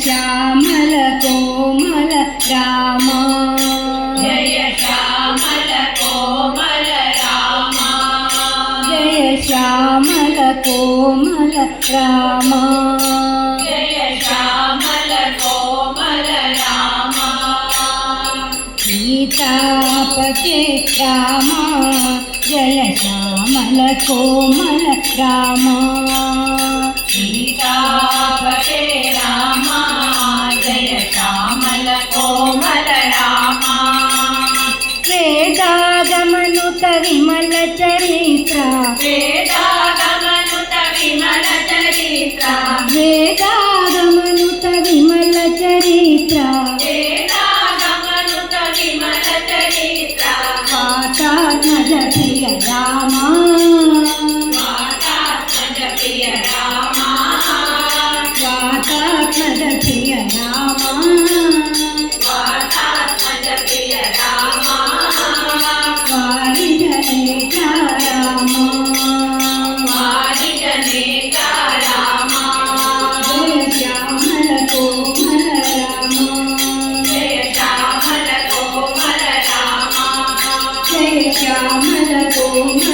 श्यामल कोमल राम जय श्यामल कोमल राम जय श्यामल कोमल राम जय श्यामल कोमल राम सीतापते राम जय श्यामल कोमल राम सीतापते राम जय श्यामल कोमल राम वेदागमनुत विमल चरित्र वेदागमनुत विमल चरित्र वेदागमनुत विमल चरित्र वेदागमनुत विमल चरित्र वातात्मज प्रिय राम वातात्मज प्रिय राम वातात्मज प्रिय राम वातात्मज प्रिय राम वारिजनेत्र राम वारिजनेत्र राम जय श्यामल कोमल राम जय श्यामल कोमल राम जय श्यामल कोमल